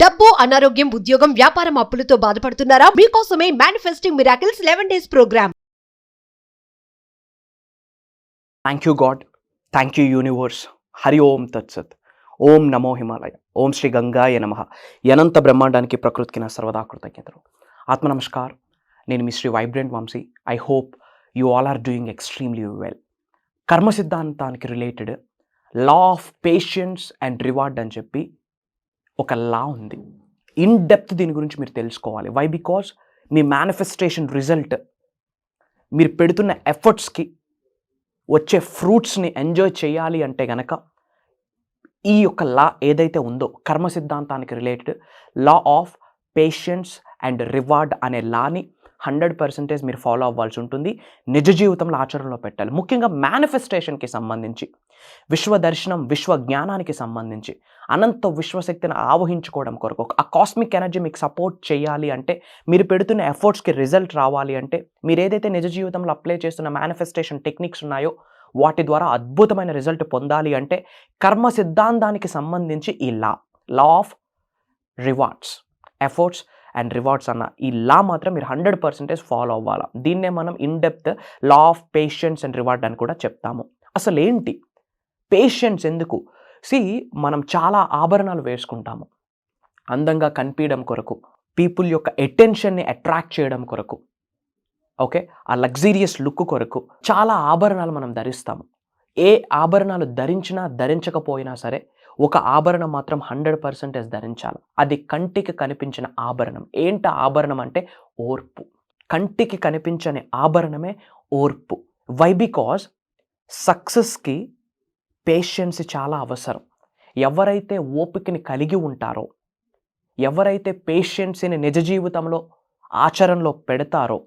డబ్బు, అనారోగ్యం, ఉద్యోగం, వ్యాపారం, అప్పులతో బాధపడుతున్నారా? మీకోసమే manifesting miracles 11 days program. Thank you god, thank you universe. Hari ఓం తత్సత్. ఓం నమో హిమాలయ. ఓం శ్రీ గంగాయ నమః. అనంత బ్రహ్మాండానికి ప్రకృతికి నా సర్వదా కృతజ్ఞతలు. ఆత్మ నమస్కార్. నేను మీ Shri vibrant Vamshi. I hope you all are doing extremely well. కర్మ సిద్ధాంతానికి related law of patience and reward అని చెప్పి ఒక లా ఉంది. ఇన్ డెప్త్ దీని గురించి మీరు తెలుసుకోవాలి. వై? బికాజ్ మీ మేనిఫెస్టేషన్ రిజల్ట్ మీరు పెడుతున్న ఎఫర్ట్స్కి వచ్చే ఫ్రూట్స్ని ఎంజాయ్ చేయాలి అంటే గనక ఈ యొక్క లా ఏదైతే ఉందో కర్మ సిద్ధాంతానికి related law of patience and reward అనే లాని 100% మీరు ఫాలో అవ్వాల్సి ఉంటుంది. నిజ జీవితంలో ఆచరణలో పెట్టాలి. ముఖ్యంగా మేనిఫెస్టేషన్కి సంబంధించి, విశ్వ దర్శనం, విశ్వ జ్ఞానానికి సంబంధించి అనంత విశ్వశక్తిని ఆవహించుకోవడం కొరకు, ఆ కాస్మిక్ ఎనర్జీ మీకు సపోర్ట్ చేయాలి అంటే, మీరు పెడుతున్న ఎఫర్ట్స్కి రిజల్ట్ రావాలి అంటే, మీరు ఏదైతే నిజ జీవితంలో అప్లై చేస్తున్న మేనిఫెస్టేషన్ టెక్నిక్స్ ఉన్నాయో వాటి ద్వారా అద్భుతమైన రిజల్ట్ పొందాలి అంటే కర్మ సిద్ధాంతానికి సంబంధించి ఈ law of rewards, efforts and rewards అన్న ఈ లా మాత్రం మీరు 100% ఫాలో అవ్వాలి. దీన్నే మనం in depth law of patience and reward అని కూడా చెప్తాము. అసలు ఏంటి పేషెన్స్? ఎందుకు? మనం చాలా ఆభరణాలు వేసుకుంటాము అందంగా కనిపించడం కొరకు, పీపుల్ యొక్క అటెన్షన్ని అట్రాక్ట్ చేయడం కొరకు, ఓకే, ఆ లగ్జీరియస్ లుక్ కొరకు చాలా ఆభరణాలు మనం ధరిస్తాము. ఏ ఆభరణాలు ధరించినా ధరించకపోయినా సరే ఒక ఆభరణం మాత్రం 100% ధరించాలి. అది కంటికి కనిపించిన ఆభరణం. ఏంటి ఆభరణం అంటే ఓర్పు. కంటికి కనిపించని ఆభరణమే ఓర్పు. వై? బికాజ్ సక్సెస్కి పేషెన్స్ చాలా అవసరం. ఎవరైతే ఓపికని కలిగి ఉంటారో, ఎవరైతే పేషెన్స్ని నిజ జీవితంలో ఆచరణలో పెడతారో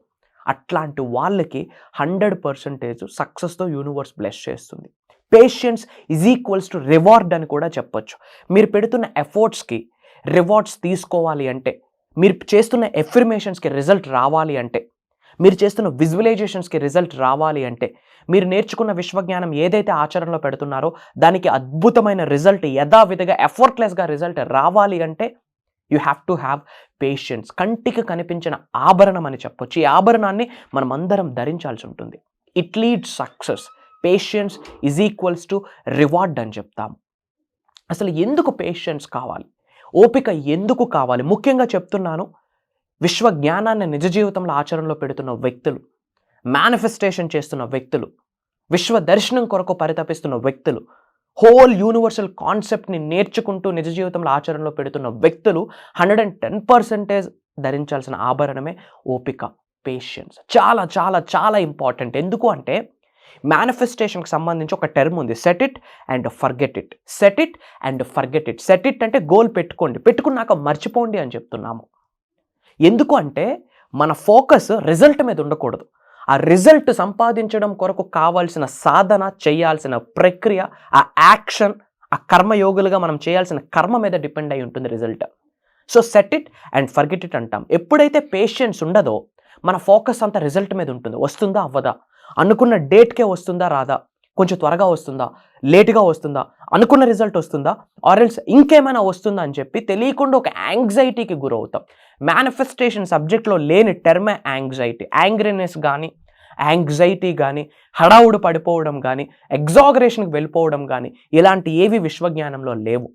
అట్లాంటి వాళ్ళకి 100% సక్సెస్తో యూనివర్స్ బ్లెస్ చేస్తుంది. Patience is equals to reward అని కూడా చెప్పొచ్చు. మీరు పెడుతున్న ఎఫర్ట్స్కి రివార్డ్స్ తీసుకోవాలి అంటే, మీరు చేస్తున్న ఎఫర్మేషన్స్కి రిజల్ట్ రావాలి అంటే, మీరు చేస్తున్న విజువలైజేషన్స్కి రిజల్ట్ రావాలి అంటే, మీరు నేర్చుకున్న విశ్వజ్ఞానం ఏదైతే ఆచరణలో పెడుతున్నారో దానికి అద్భుతమైన రిజల్ట్ యథావిధిగా ఎఫర్ట్లెస్గా రిజల్ట్ రావాలి అంటే you have to have patience. కంటికి కనిపించిన ఆభరణం అని చెప్పొచ్చు. ఈ ఆభరణాన్ని మనం అందరం ధరించాల్సి ఉంటుంది. It leads success. Patience is equals to reward అని చెప్తాము. అసలు ఎందుకు పేషెన్స్ కావాలి? ఓపిక ఎందుకు కావాలి? ముఖ్యంగా చెప్తున్నాను, విశ్వ జ్ఞానాన్ని నిజ జీవితంలో ఆచరణలో పెడుతున్న వ్యక్తులు, మేనిఫెస్టేషన్ చేస్తున్న వ్యక్తులు, విశ్వ దర్శనం కొరకు పరితపిస్తున్న వ్యక్తులు, హోల్ యూనివర్సల్ కాన్సెప్ట్ని నేర్చుకుంటూ నిజ జీవితంలో ఆచరణలో పెడుతున్న వ్యక్తులు 110% ధరించాల్సిన ఆభరణమే ఓపిక, పేషెన్స్. చాలా చాలా చాలా ఇంపార్టెంట్. ఎందుకు అంటే మేనిఫెస్టేషన్కి సంబంధించి ఒక టర్మ్ ఉంది, set it and forget it. Set it and forget it. Set it అంటే గోల్ పెట్టుకోండి, పెట్టుకున్నాక మర్చిపోండి అని చెప్తున్నాము. ఎందుకు అంటే మన ఫోకస్ రిజల్ట్ మీద ఉండకూడదు. ఆ రిజల్ట్ సంపాదించడం కొరకు కావాల్సిన సాధన, చేయాల్సిన ప్రక్రియ, ఆ యాక్షన్, ఆ కర్మయోగులుగా మనం చేయాల్సిన కర్మ మీద డిపెండ్ అయి ఉంటుంది result. So set it and forget it అంటాం. ఎప్పుడైతే పేషెన్స్ ఉండదో మన ఫోకస్ అంతా రిజల్ట్ మీద ఉంటుంది. వస్తుందా అవ్వదా, అనుకున్న డేట్కే వస్తుందా రాదా, కొంచెం త్వరగా వస్తుందా, లేటుగా వస్తుందా, అనుకున్న రిజల్ట్ వస్తుందా, ఆర్ ఎల్స్ ఇంకేమైనా వస్తుందా అని చెప్పి తెలియకుండా ఒక యాంగ్జైటీకి గురవుతాం. మేనిఫెస్టేషన్ సబ్జెక్ట్లో లేని టర్మే యాంగ్జైటీ. యాంగ్రీనెస్ కానీ, యాంగ్జైటీ కానీ, హడావుడు పడిపోవడం కానీ, ఎగ్జాగరేషన్కి వెళ్ళిపోవడం కానీ ఇలాంటి ఏవి విశ్వజ్ఞానంలో లేవు.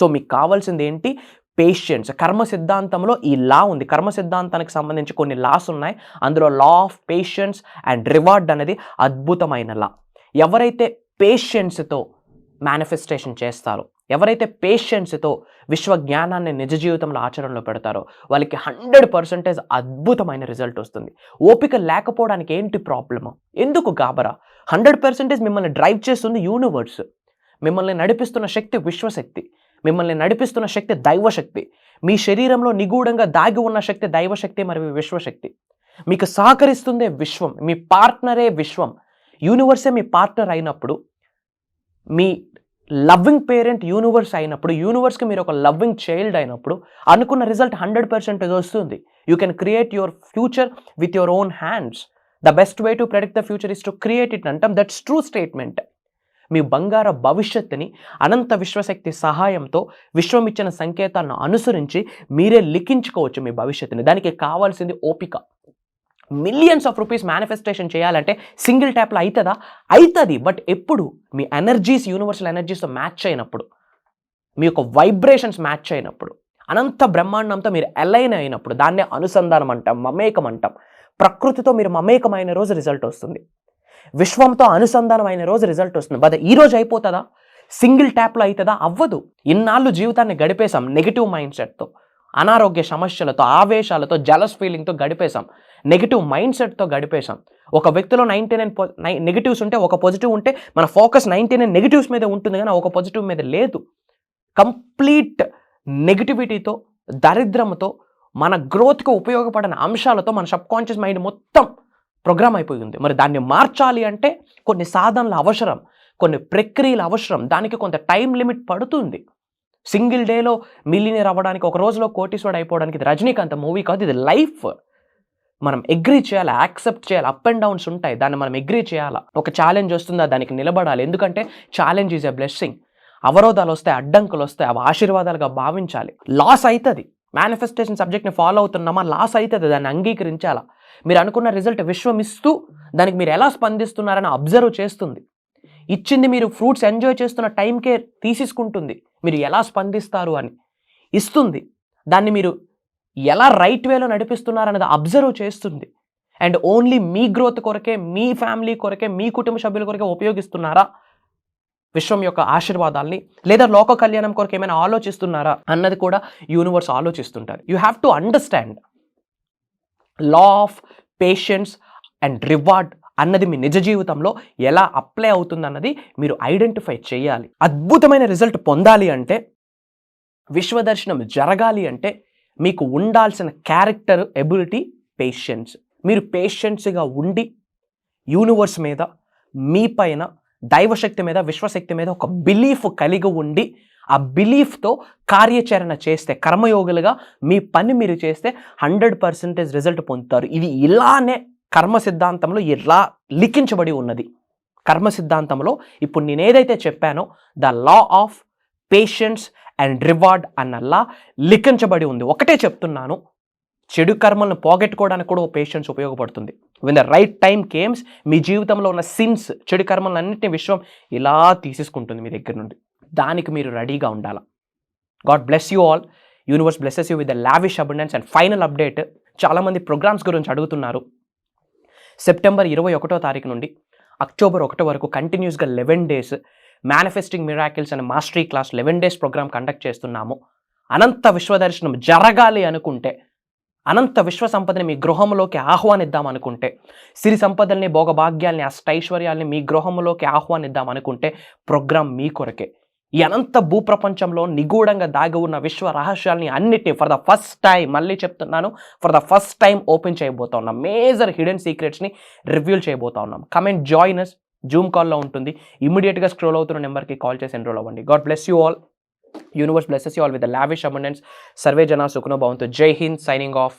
సో మీకు కావాల్సింది ఏంటి? పేషెన్స్. కర్మ సిద్ధాంతంలో ఈ లా ఉంది. కర్మ సిద్ధాంతానికి సంబంధించి కొన్ని లాస్ ఉన్నాయి. అందులో లా ఆఫ్ పేషెన్స్ అండ్ రివార్డ్ అనేది అద్భుతమైన లా. ఎవరైతే పేషెన్స్తో మేనిఫెస్టేషన్ చేస్తారో, ఎవరైతే పేషెన్స్తో విశ్వ జ్ఞానాన్ని నిజ జీవితంలో ఆచరణలో పెడతారో వాళ్ళకి 100% అద్భుతమైన రిజల్ట్ వస్తుంది. ఓపిక లేకపోవడానికి ఏంటి ప్రాబ్లము? ఎందుకు గాబరా? 100% మిమ్మల్ని డ్రైవ్ చేస్తుంది యూనివర్స్. మిమ్మల్ని నడిపిస్తున్న శక్తి విశ్వశక్తి. మిమ్మల్ని నడిపిస్తున్న శక్తి దైవశక్తి. మీ శరీరంలో నిగూఢంగా దాగి ఉన్న శక్తి దైవశక్తి మరియు విశ్వశక్తి. మీకు సహకరిస్తుందే విశ్వం. మీ పార్ట్నరే విశ్వం. యూనివర్సే మీ పార్ట్నర్ అయినప్పుడు, మీ లవ్వింగ్ పేరెంట్ యూనివర్స్ అయినప్పుడు, యూనివర్స్కి మీరు ఒక లవ్వింగ్ చైల్డ్ అయినప్పుడు అనుకున్న రిజల్ట్ 100% వస్తుంది. You can create your future with your own hands. The best way to predict the future is to create it అంటాం. That's true statement. మీ బంగారు భవిష్యత్తుని అనంత విశ్వశక్తి సహాయంతో విశ్వం ఇచ్చిన సంకేతాలను అనుసరించి మీరే లిఖించుకోవచ్చు మీ భవిష్యత్తుని. దానికి కావాల్సింది ఓపిక. మిలియన్స్ ఆఫ్ రూపీస్ మేనిఫెస్టేషన్ చేయాలంటే సింగిల్ ట్యాప్లో అవుతుందా? అవుతుంది. బట్ ఎప్పుడు మీ ఎనర్జీస్ యూనివర్సల్ ఎనర్జీస్తో మ్యాచ్ అయినప్పుడు, మీ యొక్క వైబ్రేషన్స్ మ్యాచ్ అయినప్పుడు, అనంత బ్రహ్మాండంతో మీరు అలైన్ అయినప్పుడు, దాన్నే అనుసంధానం అంటాం, మమేకం అంటాం. ప్రకృతితో మీరు మమేకమైన రోజు రిజల్ట్ వస్తుంది. విశ్వంతో అనుసంధానం అయిన రోజు రిజల్ట్ వస్తుంది. బట్ ఈ రోజు అయిపోతుందా? సింగిల్ ట్యాప్లో అవుతుందా? అవ్వదు. ఇన్నాళ్ళు జీవితాన్ని గడిపేశాం నెగిటివ్ మైండ్ సెట్తో, అనారోగ్య సమస్యలతో, ఆవేశాలతో, జలస్ ఫీలింగ్తో గడిపేశాం, నెగిటివ్ మైండ్ సెట్తో గడిపేశాం. ఒక వ్యక్తిలో 99 నెగిటివ్స్ ఉంటే, ఒక పాజిటివ్ ఉంటే మన ఫోకస్ 99 నెగిటివ్స్ మీద ఉంటుంది, కానీ ఒక పాజిటివ్ మీద లేదు. కంప్లీట్ నెగిటివిటీతో, దరిద్రంతో, మన గ్రోత్కి ఉపయోగపడిన అంశాలతో మన సబ్కాన్షియస్ మైండ్ మొత్తం ప్రోగ్రామ్ అయిపోయింది. మరి దాన్ని మార్చాలి అంటే కొన్ని సాధనలు అవసరం, కొన్ని ప్రక్రియలు అవసరం, దానికి కొంత టైం లిమిట్ పడుతుంది. సింగిల్ డేలో మిలియనీర్ అవ్వడానికి, ఒక రోజులో కోటీశ్వరుడు అయిపోవడానికి ఇది రజనీకాంత్ మూవీ కాదు, ఇది లైఫ్. మనం అగ్రీ చేయాలి, యాక్సెప్ట్ చేయాలి. అప్ అండ్ డౌన్స్ ఉంటాయి, దాన్ని మనం అగ్రీ చేయాలి. ఒక ఛాలెంజ్ వస్తుందా, దానికి నిలబడాలి. ఎందుకంటే ఛాలెంజ్ ఈజ్ ఎ బ్లెస్సింగ్. అవరోధాలు వస్తాయి, అడ్డంకులు వస్తాయి, అవి ఆశీర్వాదాలుగా భావించాలి. లాస్ అవుతుంది. మేనిఫెస్టేషన్ సబ్జెక్ట్ని ఫాలో అవుతున్నామా, లాస్ అవుతుంది, దాన్ని అంగీకరించాలా. మీరు అనుకున్న రిజల్ట్ విశ్వం ఇస్తూ దానికి మీరు ఎలా స్పందిస్తున్నారని అబ్జర్వ్ చేస్తుంది. ఇచ్చింది మీరు ఫ్రూట్స్ ఎంజాయ్ చేస్తున్న టైంకే తీసేసుకుంటుంది, మీరు ఎలా స్పందిస్తారు అని ఇస్తుంది. దాన్ని మీరు ఎలా రైట్ వేలో నడిపిస్తున్నారనేది అబ్జర్వ్ చేస్తుంది. అండ్ ఓన్లీ మీ గ్రోత్ కొరకే, మీ ఫ్యామిలీ కొరకే, మీ కుటుంబ సభ్యుల కొరకే ఉపయోగిస్తున్నారా విశ్వం యొక్క ఆశీర్వాదాల్ని, లేదా లోక కళ్యాణం కొరకు ఏమైనా ఆలోచిస్తున్నారా అన్నది కూడా యూనివర్స్ ఆలోచిస్తుంటారు. You have to understand law of patience and reward అన్నది మీ నిజ జీవితంలో ఎలా అప్లై అవుతుంది అన్నది మీరు ఐడెంటిఫై చేయాలి. అద్భుతమైన రిజల్ట్ పొందాలి అంటే, విశ్వదర్శనం జరగాలి అంటే మీకు ఉండాల్సిన క్యారెక్టర్, ఎబిలిటీ, పేషెన్స్. మీరు పేషెన్స్గా ఉండి యూనివర్స్ మీద, మీ పైన, దైవశక్తి మీద, విశ్వశక్తి మీద ఒక బిలీఫ్ కలిగి ఉండి, ఆ బిలీఫ్తో కార్యాచరణ చేస్తే, కర్మయోగులుగా మీ పని మీరు చేస్తే 100% రిజల్ట్ పొందుతారు. ఇది ఇలానే కర్మ సిద్ధాంతంలో ఇలా లిఖించబడి ఉన్నది. కర్మ సిద్ధాంతంలో ఇప్పుడు నేను ఏదైతే చెప్పానో, the law of patience and reward అన్న లా లిఖించబడి ఉంది. ఒకటే చెప్తున్నాను, చెడు కర్మలను పోగొట్టుకోవడానికి కూడా పేషెన్స్ ఉపయోగపడుతుంది. వెన్ ద రైట్ టైం కేమ్స్, మీ జీవితంలో ఉన్న సిన్స్, చెడు కర్మలన్నింటినీ విశ్వం ఇలా తీసేసుకుంటుంది మీ దగ్గర నుండి. దానికి మీరు రెడీగా ఉండాలి. God bless you all. Universe blesses you with the lavish abundance. And final update, చాలామంది ప్రోగ్రామ్స్ గురించి అడుగుతున్నారు. సెప్టెంబర్ 21వ తారీఖు నుండి అక్టోబర్ 1 వరకు కంటిన్యూస్గా 11 days మేనిఫెస్టింగ్ మిరాకిల్స్ అనే mastery class 11 days programme conduct చేస్తున్నాము. అనంత విశ్వదర్శనం జరగాలి అనుకుంటే, అనంత విశ్వ సంపదని మీ గృహంలోకి ఆహ్వానిద్దాం అనుకుంటే, సిరి సంపదల్ని, భోగభాగ్యాల్ని, అష్టైశ్వర్యాల్ని మీ గృహంలోకి ఆహ్వానిద్దాం అనుకుంటే ప్రోగ్రామ్ మీ కొరకే. ఈ అనంత భూప్రపంచంలో నిగూఢంగా దాగి ఉన్న విశ్వ రహస్యాల్ని అన్నిటినీ ఫర్ ద ఫస్ట్ టైం, మళ్ళీ చెప్తున్నాను, for the first time open చేయబోతా ఉన్నాం. మేజర్ హిడెన్ సీక్రెట్స్ని రివీల్ చేయబోతా ఉన్నాం. Come and join us. Zoom కాల్లో ఉంటుంది. ఇమీడియట్గా స్క్రోల్ అవుతున్న నెంబర్కి కాల్ చేసి ఎన్రోల్ అవ్వండి. God bless you all. Universe blesses you all with the lavish abundance. Survey జనా సుఖనో భవంతు. జై హింద్. Signing off.